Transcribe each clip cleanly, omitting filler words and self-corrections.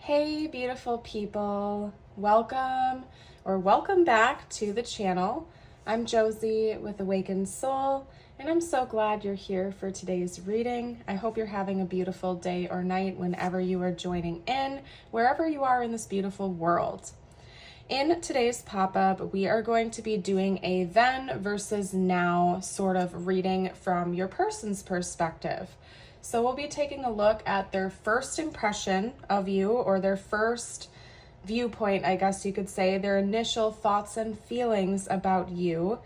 Hey, beautiful people. Welcome back to the channel. I'm Josie with Awakened Soul, and I'm so glad you're here for today's reading. I hope you're having a beautiful day or night whenever you are joining in, wherever you are in this beautiful world. In today's pop-up, we are going to be doing a then versus now sort of reading from your person's perspective. So we'll be taking a look at their first impression of you, or their first viewpoint, I guess you could say, their initial thoughts and feelings about you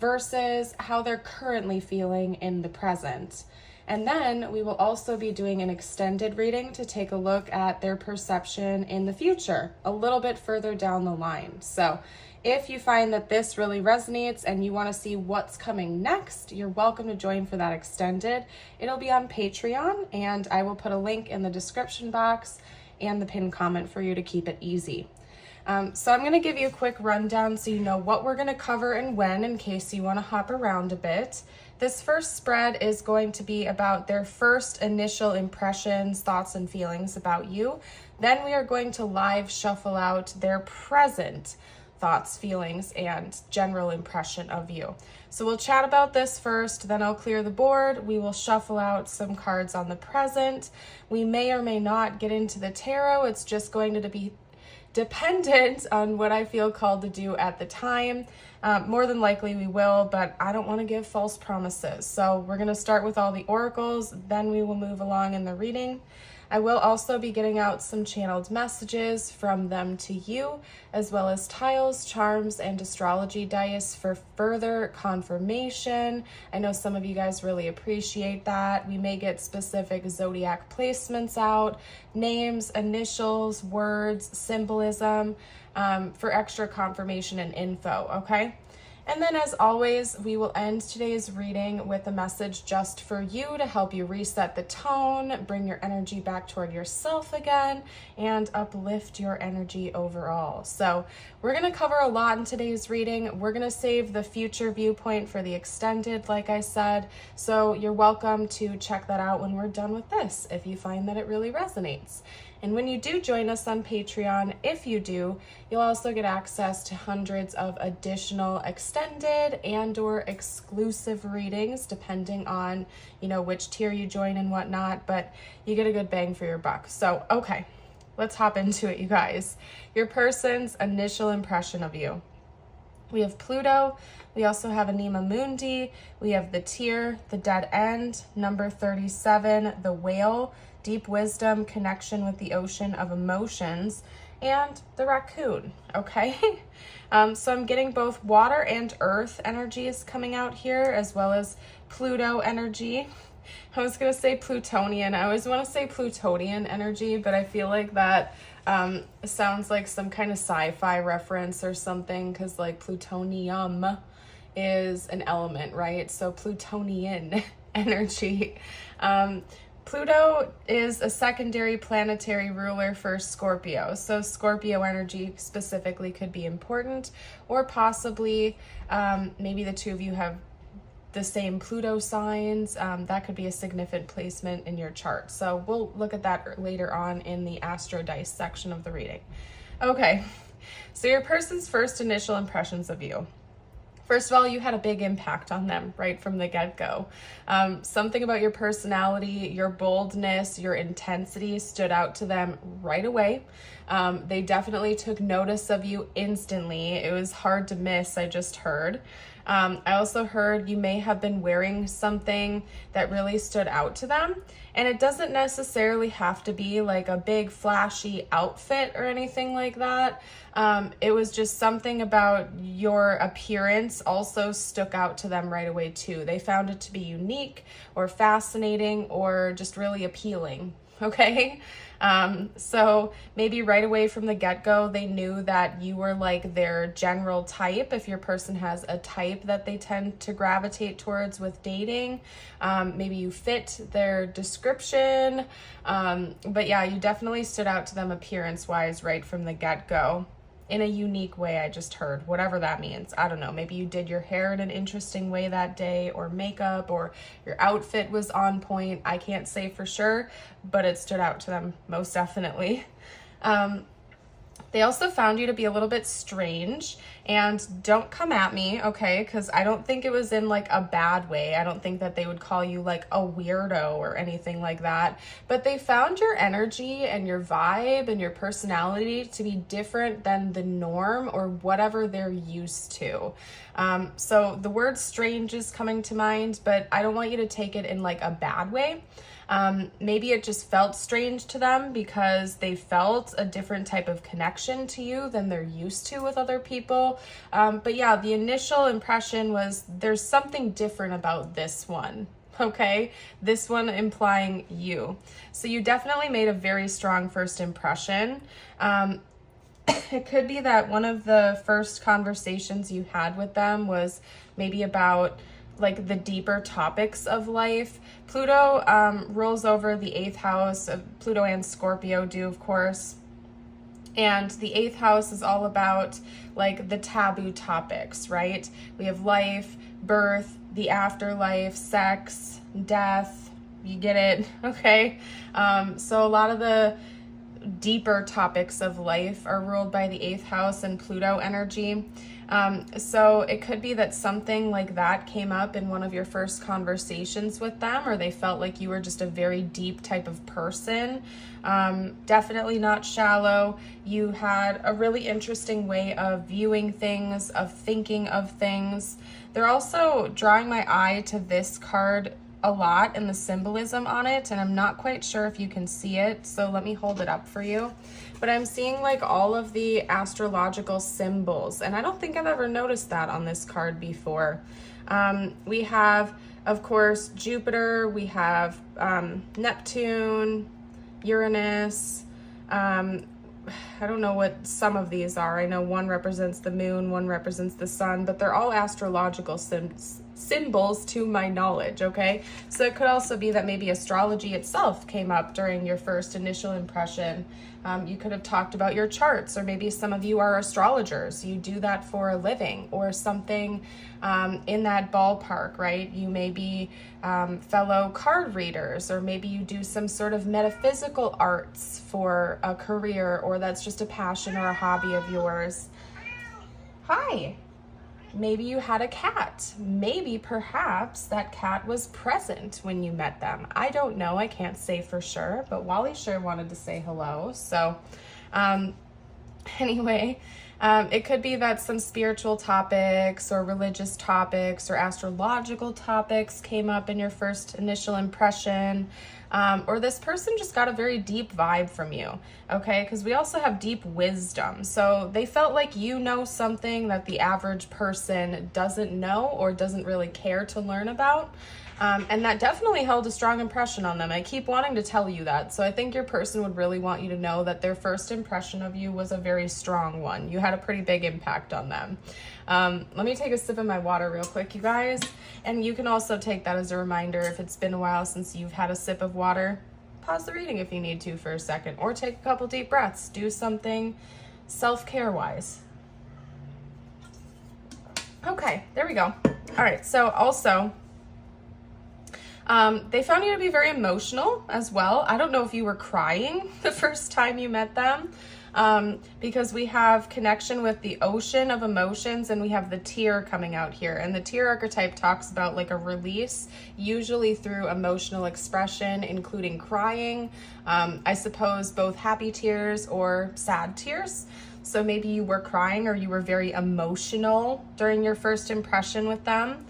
versus how they're currently feeling in the present. And then we will also be doing an extended reading to take a look at their perception in the future, a little bit further down the line. So if you find that this really resonates and you want to see what's coming next, you're welcome to join for that extended. It'll be on Patreon, and I will put a link in the description box and the pinned comment for you to keep it easy. So I'm going to give you a quick rundown so you know what we're going to cover and when, in case you want to hop around a bit. This first spread is going to be about their first initial impressions, thoughts, and feelings about you. Then we are going to live shuffle out their present thoughts, feelings, and general impression of you. So we'll chat about this first, then I'll clear the board. We will shuffle out some cards on the present. We may or may not get into the tarot. It's just going to be dependent on what I feel called to do at the time. More than likely we will, but I don't want to give false promises. So we're going to start with all the oracles, then we will move along in the reading. I will also be getting out some channeled messages from them to you, as well as tiles, charms, and astrology dice for further confirmation. I know some of you guys really appreciate that. We may get specific zodiac placements out, names, initials, words, symbolism, for extra confirmation and info, okay? And then, as always, we will end today's reading with a message just for you to help you reset the tone, bring your energy back toward yourself again, and uplift your energy overall. So we're going to cover a lot in today's reading. We're going to save the future viewpoint for the extended, like I said. So you're welcome to check that out when we're done with this, if you find that it really resonates. And when you do join us on Patreon, if you do, you'll also get access to hundreds of additional extended and or exclusive readings, depending on, which tier you join and whatnot, but you get a good bang for your buck. So, okay, let's hop into it, you guys. Your person's initial impression of you. We have Pluto. We also have Anima Mundi. We have the Tier, the Dead End, number 37, the Whale, Deep Wisdom, Connection with the Ocean of Emotions, and the Raccoon, okay? So I'm getting both water and earth energies coming out here, as well as Pluto energy. I was going to say Plutonian. I always want to say Plutonian energy, but I feel like that sounds like some kind of sci-fi reference or something, because like plutonium is an element, right? So Plutonian energy. Pluto is a secondary planetary ruler for Scorpio. So Scorpio energy specifically could be important, or possibly maybe the two of you have the same Pluto signs. That could be a significant placement in your chart. So we'll look at that later on in the Astro Dice section of the reading. Okay, so your person's first initial impressions of you. First of all, you had a big impact on them right from the get-go. Something about your personality, your boldness, your intensity stood out to them right away. They definitely took notice of you instantly. It was hard to miss, I just heard. I also heard you may have been wearing something that really stood out to them. And it doesn't necessarily have to be like a big flashy outfit or anything like that. It was just something about your appearance also stuck out to them right away too. They found it to be unique or fascinating or just really appealing. Okay. So maybe right away from the get-go, they knew that you were like their general type. If your person has a type that they tend to gravitate towards with dating, maybe you fit their description. But yeah, you definitely stood out to them appearance-wise right from the get-go. in a unique way. I just heard, whatever that means. I don't know. Maybe you did your hair in an interesting way that day, or makeup, or your outfit was on point. I can't say for sure, but it stood out to them most definitely. They also found you to be a little bit strange, and don't come at me, okay? Because I don't think it was in like a bad way. I don't think that they would call you like a weirdo or anything like that, but they found your energy and your vibe and your personality to be different than the norm or whatever they're used to. So the word strange is coming to mind, but I don't want you to take it in like a bad way. Maybe it just felt strange to them because they felt a different type of connection to you than they're used to with other people. But yeah, the initial impression was there's something different about this one. Okay, this one implying you. So you definitely made a very strong first impression. It could be that one of the first conversations you had with them was maybe about like the deeper topics of life. Pluto rules over the 8th house. Pluto and Scorpio do, of course. And the 8th house is all about like the taboo topics, right? We have life, birth, the afterlife, sex, death. You get it, okay? So a lot of the deeper topics of life are ruled by the 8th house and Pluto energy. So it could be that something like that came up in one of your first conversations with them, or they felt like you were just a very deep type of person. Definitely not shallow. You had a really interesting way of viewing things, of thinking of things. They're also drawing my eye to this card a lot and the symbolism on it, and I'm not quite sure if you can see it, so let me hold it up for you. But I'm seeing like all of the astrological symbols, and I don't think I've ever noticed that on this card before. We have, of course, Jupiter, we have Neptune, Uranus. I don't know what some of these are. I know one represents the moon, one represents the sun, but they're all astrological symbols to my knowledge, okay? So it could also be that maybe astrology itself came up during your first initial impression. You could have talked about your charts, or maybe some of you are astrologers. You do that for a living or something in that ballpark, right? You may be fellow card readers, or maybe you do some sort of metaphysical arts for a career, or that's just a passion or a hobby of yours. Hi. Maybe you had a cat. Maybe perhaps that cat was present when you met them. I don't know. I can't say for sure, but Wally sure wanted to say hello. So anyway, it could be that some spiritual topics or religious topics or astrological topics came up in your first initial impression. Or this person just got a very deep vibe from you, okay? Because we also have deep wisdom. So they felt like you know something that the average person doesn't know or doesn't really care to learn about. And that definitely held a strong impression on them. I keep wanting to tell you that. So I think your person would really want you to know that their first impression of you was a very strong one. You had a pretty big impact on them. Let me take a sip of my water real quick, you guys. And you can also take that as a reminder if it's been a while since you've had a sip of water. Pause the reading if you need to for a second, or take a couple deep breaths. Do something self-care wise. Okay, there we go. All right, so also, they found you to be very emotional as well. I don't know if you were crying the first time you met them, because we have connection with the ocean of emotions, and we have the tear coming out here. And the tear archetype talks about like a release, usually through emotional expression, including crying. I suppose both happy tears or sad tears. So maybe you were crying, or you were very emotional during your first impression with them.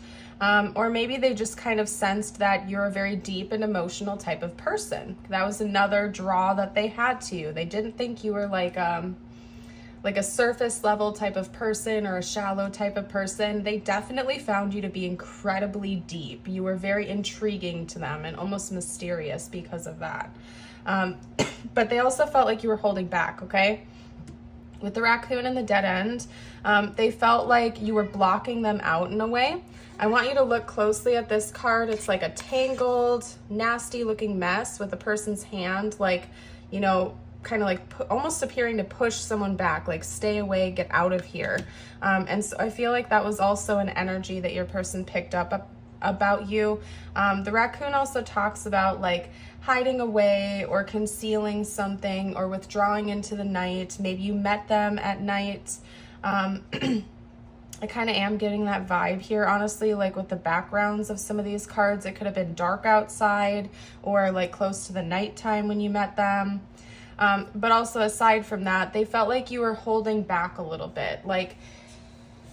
Or maybe they just kind of sensed that you're a very deep and emotional type of person. That was another draw that they had to you. They didn't think you were like a surface level type of person or a shallow type of person. They definitely found you to be incredibly deep. You were very intriguing to them and almost mysterious because of that. But they also felt like you were holding back, okay? With the raccoon and the dead end, they felt like you were blocking them out in a way. I want you to look closely at this card. It's like a tangled, nasty looking mess with a person's hand, like, you know, kind of like almost appearing to push someone back, like stay away, get out of here. And so I feel like that was also an energy that your person picked up about you. The raccoon also talks about like hiding away or concealing something or withdrawing into the night. Maybe you met them at night. I kind of am getting that vibe here, honestly, like with the backgrounds of some of these cards. It could have been dark outside or like close to the nighttime when you met them. But also aside from that, they felt like you were holding back a little bit. Like,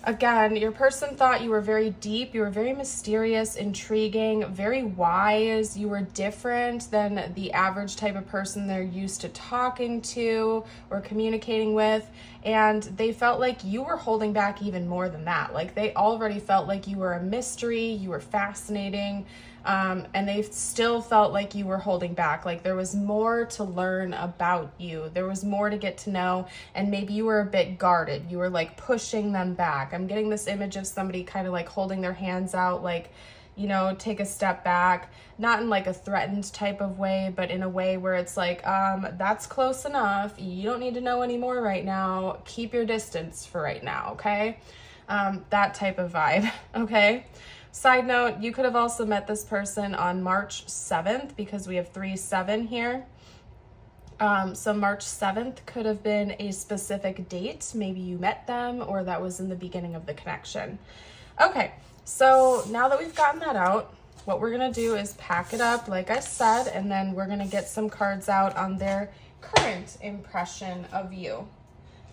again, your person thought you were very deep, you were very mysterious, intriguing, very wise. You were different than the average type of person they're used to talking to or communicating with. And they felt like you were holding back even more than that. Like, they already felt like you were a mystery, you were fascinating, and they still felt like you were holding back. Like, there was more to learn about you. There was more to get to know, and maybe you were a bit guarded. You were like pushing them back. I'm getting this image of somebody kind of like holding their hands out, like, you know, take a step back, not in like a threatened type of way, but in a way where it's like, that's close enough. You don't need to know anymore right now. Keep your distance for right now, okay? That type of vibe, okay? Side note, you could have also met this person on March 7th because we have 3-7 here. So March 7th could have been a specific date. Maybe you met them or that was in the beginning of the connection. Okay, so now that we've gotten that out, what we're gonna do is pack it up, like I said, and then we're gonna get some cards out on their current impression of you.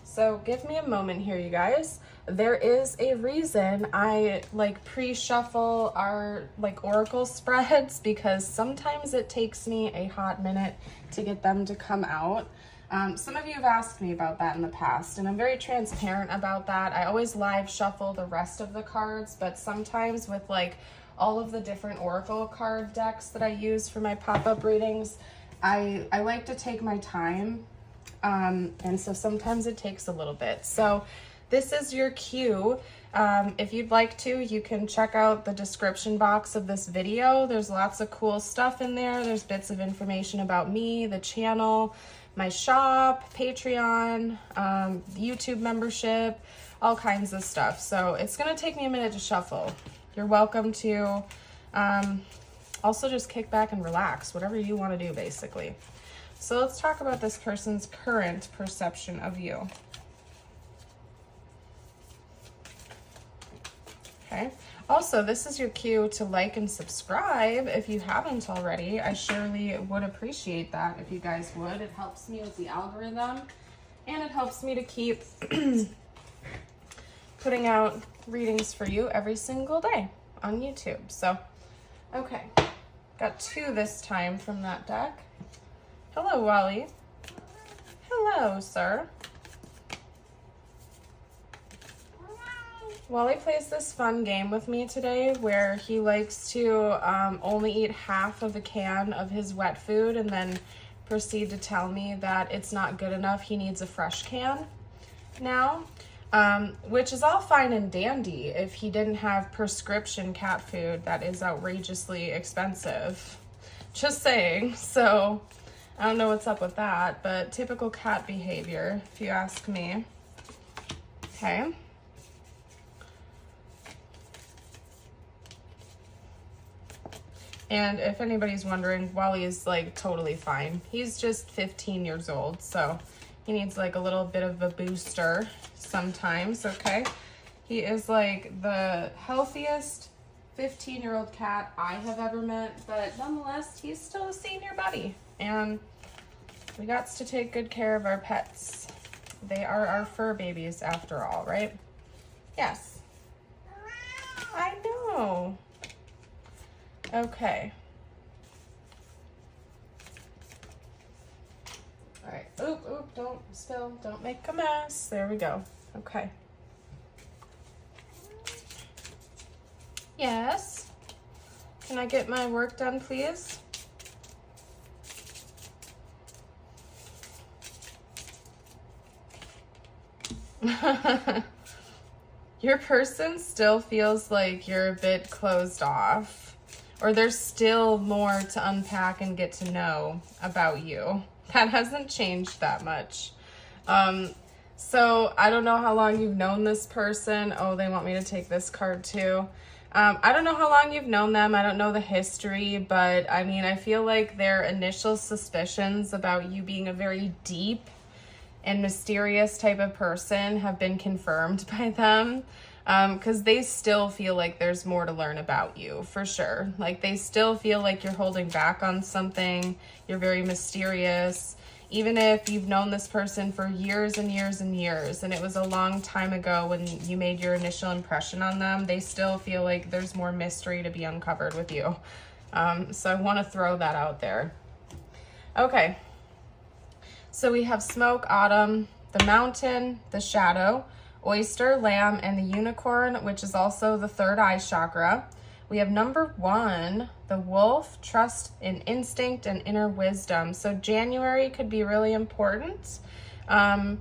So give me a moment here, you guys. There is a reason I like pre-shuffle our like oracle spreads, because sometimes it takes me a hot minute to get them to come out. Some of you have asked me about that in the past, and I'm very transparent about that. I always live shuffle the rest of the cards, but sometimes with like all of the different oracle card decks that I use for my pop-up readings, I like to take my time. And so sometimes it takes a little bit. So this is your cue. If you'd like to, you can check out the description box of this video. There's lots of cool stuff in there. There's bits of information about me, the channel, my shop, Patreon, YouTube membership, all kinds of stuff. So it's gonna take me a minute to shuffle. You're welcome to also just kick back and relax, whatever you wanna do basically. So let's talk about this person's current perception of you. Okay. Also, this is your cue to like and subscribe if you haven't already. I surely would appreciate that if you guys would. It helps me with the algorithm, and it helps me to keep putting out readings for you every single day on YouTube. So, okay. Got 2 this time from that deck. Hello, Wally. Hello, sir. Wally plays this fun game with me today where he likes to only eat half of a can of his wet food and then proceed to tell me that it's not good enough. He needs a fresh can now, which is all fine and dandy if he didn't have prescription cat food that is outrageously expensive. Just saying. So I don't know what's up with that, but typical cat behavior, if you ask me. Okay. And if anybody's wondering, Wally is like totally fine. He's just 15 years old, so he needs like a little bit of a booster sometimes, okay? He is like the healthiest 15-year-old cat I have ever met, but nonetheless, he's still a senior buddy. And we got to take good care of our pets. They are our fur babies after all, right? Yes. I know. Okay. All right. Oop, don't spill. Don't make a mess. There we go. Okay. Yes. Can I get my work done, please? Your person still feels like you're a bit closed off, or there's still more to unpack and get to know about you. That hasn't changed that much. So I don't know how long you've known this person. Oh, they want me to take this card too. I don't know how long you've known them. I don't know the history, but I mean, I feel like their initial suspicions about you being a very deep and mysterious type of person have been confirmed by them. Because they still feel like there's more to learn about you, for sure. Like, they still feel like you're holding back on something. You're very mysterious. Even if you've known this person for years and years and years, and it was a long time ago when you made your initial impression on them, they still feel like there's more mystery to be uncovered with you. So I want to throw that out there. Okay. So we have smoke, autumn, the mountain, the shadow, oyster, lamb, and the unicorn, which is also the third eye chakra. We have number 1, the wolf, trust in instinct and inner wisdom. So January could be really important, or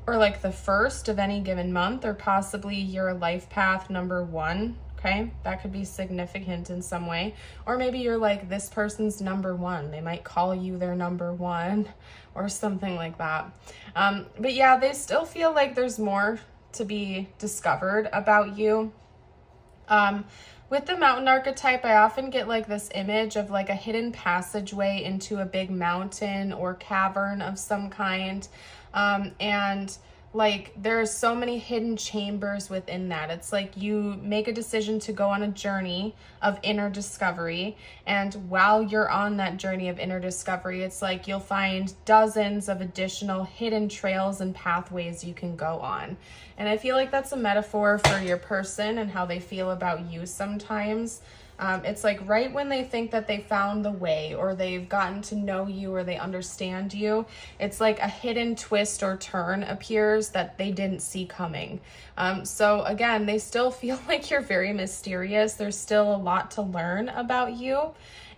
like the first of any given month, or possibly your life path number 1. Okay, that could be significant in some way. Or maybe you're like this person's number 1. They might call you their number 1 or something like that. But yeah, they still feel like there's more to be discovered about you. With the mountain archetype, I often get like this image of like a hidden passageway into a big mountain or cavern of some kind. And like there are so many hidden chambers within that. It's like you make a decision to go on a journey of inner discovery, and while you're on that journey of inner discovery, it's like you'll find dozens of additional hidden trails and pathways you can go on. And I feel like that's a metaphor for your person and how they feel about you sometimes. It's like right when they think that they found the way, or they've gotten to know you, or they understand you, it's like a hidden twist or turn appears that they didn't see coming. So again, they still feel like you're very mysterious. There's still a lot to learn about you.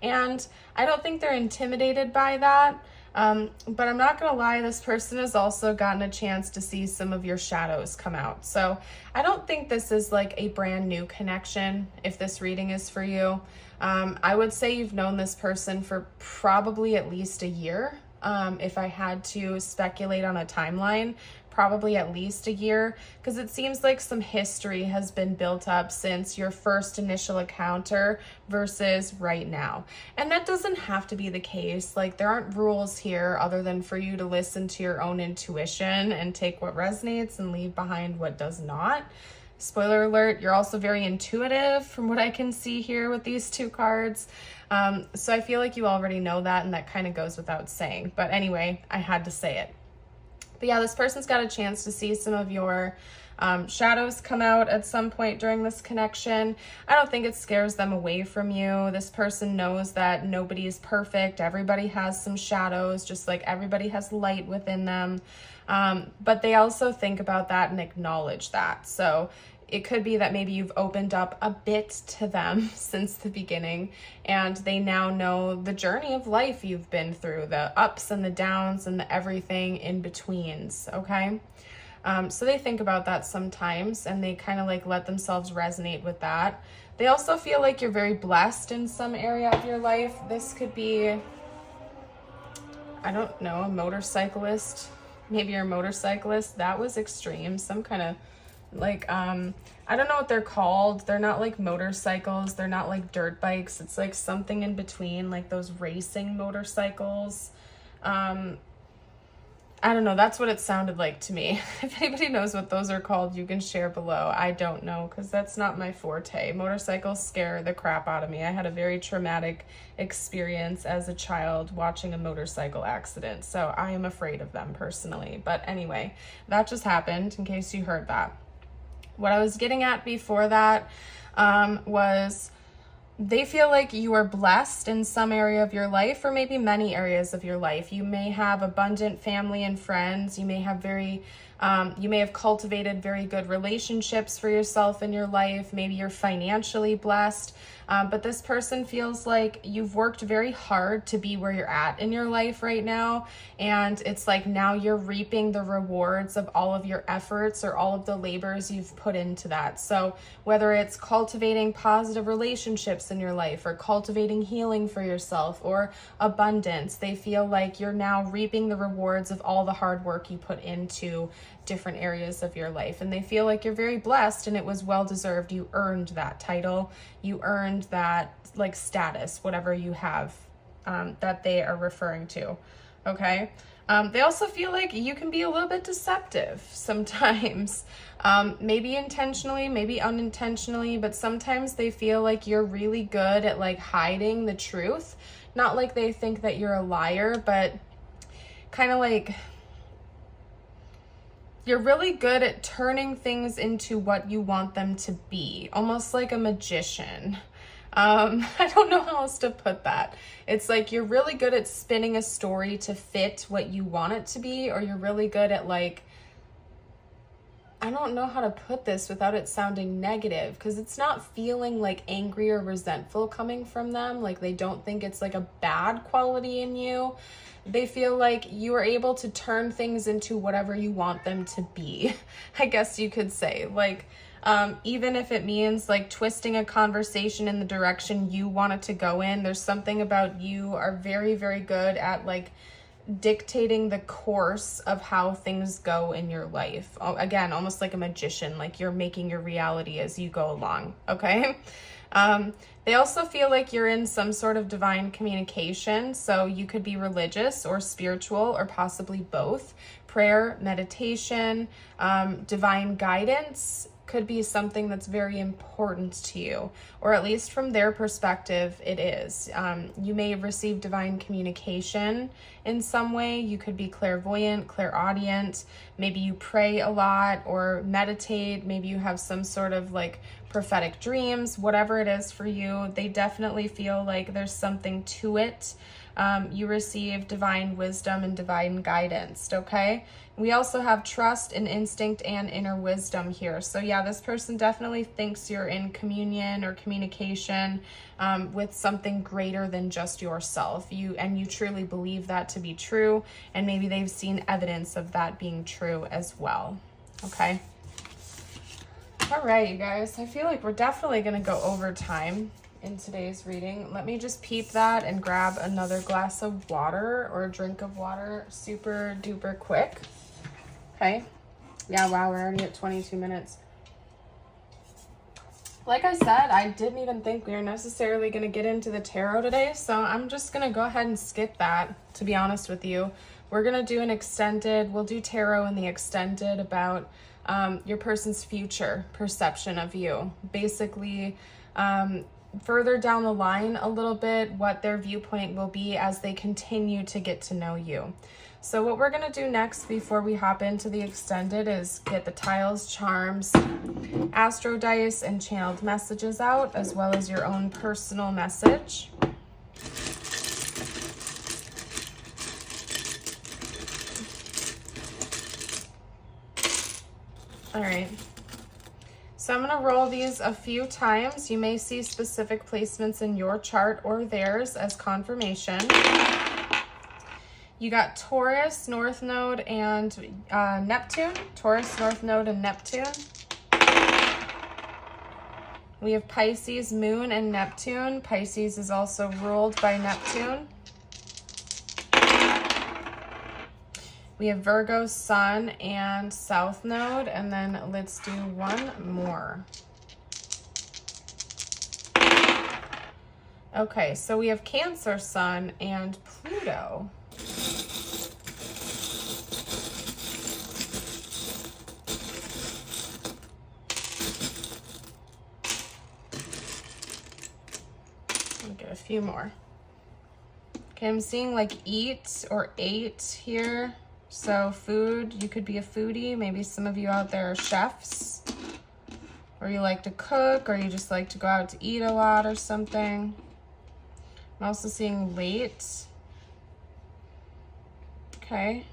And I don't think they're intimidated by that. But I'm not going to lie, this person has also gotten a chance to see some of your shadows come out. So I don't think this is like a brand new connection if this reading is for you. I would say you've known this person for probably at least a year. If I had to speculate on a timeline, probably at least a year, because it seems like some history has been built up since your first initial encounter versus right now. And that doesn't have to be the case. Like, there aren't rules here other than for you to listen to your own intuition and take what resonates and leave behind what does not. Spoiler alert, you're also very intuitive from what I can see here with these 2 cards. So I feel like you already know that, and that kind of goes without saying. But anyway, I had to say it. But yeah, this person's got a chance to see some of your shadows come out at some point during this connection. I don't think it scares them away from you. This person knows that nobody is perfect. Everybody has some shadows, just like everybody has light within them. But they also think about that and acknowledge that. So it could be that maybe you've opened up a bit to them since the beginning, and they now know the journey of life you've been through, the ups and the downs and the everything in betweens, okay? So they think about that sometimes, and they kind of like let themselves resonate with that. They also feel like you're very blessed in some area of your life. This could be, I don't know, a motorcyclist. Maybe you're a motorcyclist. That was extreme. Some kind of like, I don't know what they're called. They're not like motorcycles. They're not like dirt bikes. It's like something in between, like those racing motorcycles. I don't know. That's what it sounded like to me. If anybody knows what those are called, you can share below. I don't know, because that's not my forte. Motorcycles scare the crap out of me. I had a very traumatic experience as a child watching a motorcycle accident, so I am afraid of them personally. But anyway, that just happened, in case you heard that. What I was getting at before that was they feel like you are blessed in some area of your life, or maybe many areas of your life. You may have abundant family and friends. You may have you may have cultivated very good relationships for yourself in your life. Maybe you're financially blessed. But this person feels like you've worked very hard to be where you're at in your life right now. And it's like now you're reaping the rewards of all of your efforts or all of the labors you've put into that. So whether it's cultivating positive relationships in your life or cultivating healing for yourself or abundance, they feel like you're now reaping the rewards of all the hard work you put into different areas of your life. And they feel like you're very blessed and it was well deserved. You earned that title. You earned that like status, whatever you have that they are referring to. Okay. They also feel like you can be a little bit deceptive sometimes, maybe intentionally, maybe unintentionally, but sometimes they feel like you're really good at like hiding the truth. Not like they think that you're a liar, but kind of like you're really good at turning things into what you want them to be, almost like a magician. I don't know how else to put that. It's like you're really good at spinning a story to fit what you want it to be, or you're really good at like, I don't know how to put this without it sounding negative, because it's not feeling like angry or resentful coming from them. Like they don't think it's like a bad quality in you. They feel like you are able to turn things into whatever you want them to be, I guess you could say. Like, even if it means like twisting a conversation in the direction you want it to go in, there's something about you are very, very good at like dictating the course of how things go in your life. Again, almost like a magician, like you're making your reality as you go along, okay? They also feel like you're in some sort of divine communication. So you could be religious or spiritual or possibly both. Prayer, meditation, divine guidance could be something that's very important to you, or at least from their perspective, it is. You may receive divine communication in some way. You could be clairvoyant, clairaudient. Maybe you pray a lot or meditate. Maybe you have some sort of like prophetic dreams, whatever it is for you. They definitely feel like there's something to it. You receive divine wisdom and divine guidance, okay? We also have trust and instinct and inner wisdom here. So yeah, this person definitely thinks you're in communion or communication with something greater than just yourself. You truly believe that to be true, and maybe they've seen evidence of that being true as well, okay? All right, you guys, I feel like we're definitely going to go over time in today's reading. Let me just peep that and grab another glass of water or a drink of water super duper quick. Okay. Yeah, wow, we're already at 22 minutes. Like I said, I didn't even think we were necessarily going to get into the tarot today, so I'm just going to go ahead and skip that, to be honest with you. We're going to do an extended, we'll do tarot in the extended about your person's future perception of you. Basically, further down the line a little bit, what their viewpoint will be as they continue to get to know you. So what we're going to do next before we hop into the extended is get the tiles, charms, astro dice, and channeled messages out, as well as your own personal message. All right. So I'm going to roll these a few times. You may see specific placements in your chart or theirs as confirmation. You got Taurus, North Node, and Neptune. Taurus, North Node, and Neptune. We have Pisces, Moon, and Neptune. Pisces is also ruled by Neptune. We have Virgo, Sun, and South Node, and then let's do one more. Okay, so we have Cancer, Sun, and Pluto. I'll get a few more. Okay, I'm seeing like eat or ate here. So food, you could be a foodie. Maybe some of you out there are chefs, or you like to cook, or you just like to go out to eat a lot or something. I'm also seeing late. Okay.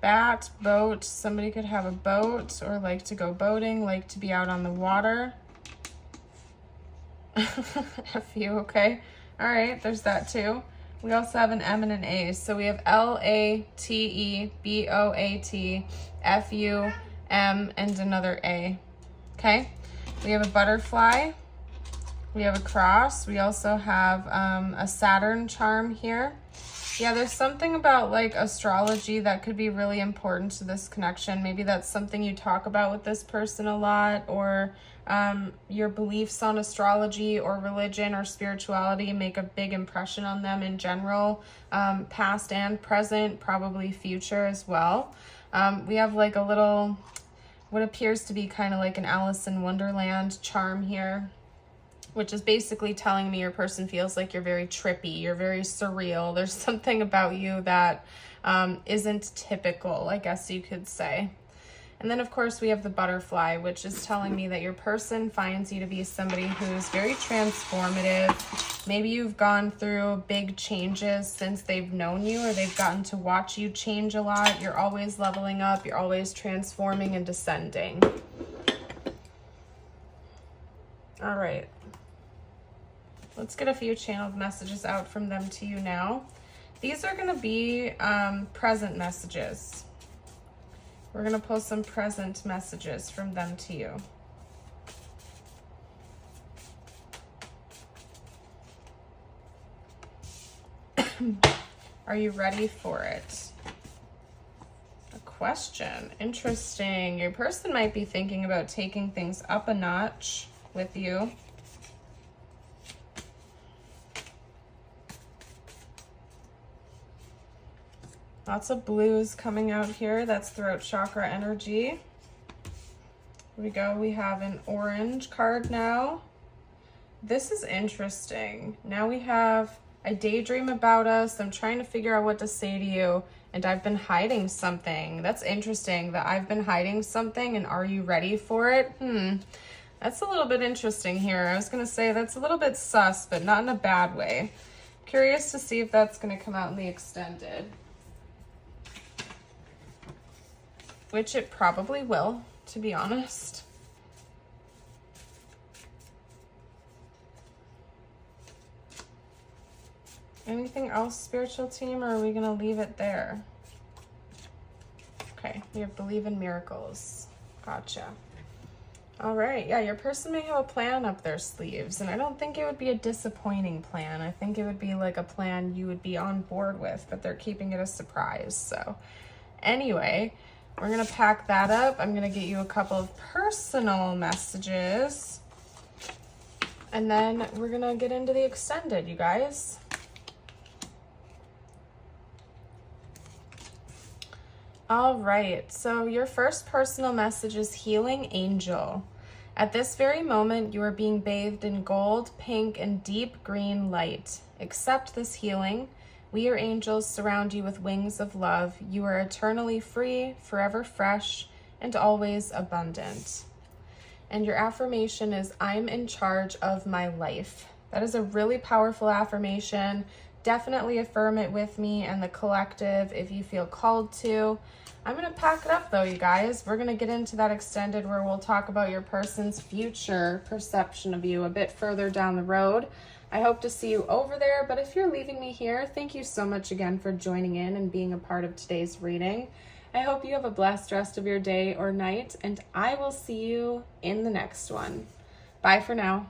Bat, boat. Somebody could have a boat or like to go boating, like to be out on the water. F you, okay. All right, there's that too. We also have an M and an A. So we have LATEBOAT, FU, M, and another A. Okay. We have a butterfly. We have a cross. We also have a Saturn charm here. Yeah, there's something about like astrology that could be really important to this connection. Maybe that's something you talk about with this person a lot, or your beliefs on astrology or religion or spirituality make a big impression on them in general, past and present, probably future as well. We have like a little, what appears to be kind of like an Alice in Wonderland charm here, which is basically telling me your person feels like you're very trippy, you're very surreal. There's something about you that isn't typical, I guess you could say. And then, of course, we have the butterfly, which is telling me that your person finds you to be somebody who's very transformative. Maybe you've gone through big changes since they've known you, or they've gotten to watch you change a lot. You're always leveling up. You're always transforming and descending. All right. Let's get a few channeled messages out from them to you now. These are going to be present messages. We're going to post some present messages from them to you. Are you ready for it? A question. Interesting. Your person might be thinking about taking things up a notch with you. Lots of blues coming out here. That's throat chakra energy. Here we go. We have an orange card now. This is interesting. Now we have, I daydream about us. I'm trying to figure out what to say to you. And I've been hiding something. That's interesting that I've been hiding something. And are you ready for it? That's a little bit interesting here. I was going to say that's a little bit sus, but not in a bad way. Curious to see if that's going to come out in the extended. Which it probably will, to be honest. Anything else, spiritual team, or are we going to leave it there? Okay, we have believe in miracles. Gotcha. All right, yeah, your person may have a plan up their sleeves, and I don't think it would be a disappointing plan. I think it would be like a plan you would be on board with, but they're keeping it a surprise. So anyway, we're going to pack that up. I'm going to get you a couple of personal messages. And then we're going to get into the extended, you guys. All right. So your first personal message is Healing Angel. At this very moment, you are being bathed in gold, pink, and deep green light. Accept this healing. We, your angels, surround you with wings of love. You are eternally free, forever fresh, and always abundant. And your affirmation is, I'm in charge of my life. That is a really powerful affirmation. Definitely affirm it with me and the collective if you feel called to. I'm going to pack it up though, you guys. We're going to get into that extended where we'll talk about your person's future perception of you a bit further down the road. I hope to see you over there, but if you're leaving me here, thank you so much again for joining in and being a part of today's reading. I hope you have a blessed rest of your day or night, and I will see you in the next one. Bye for now.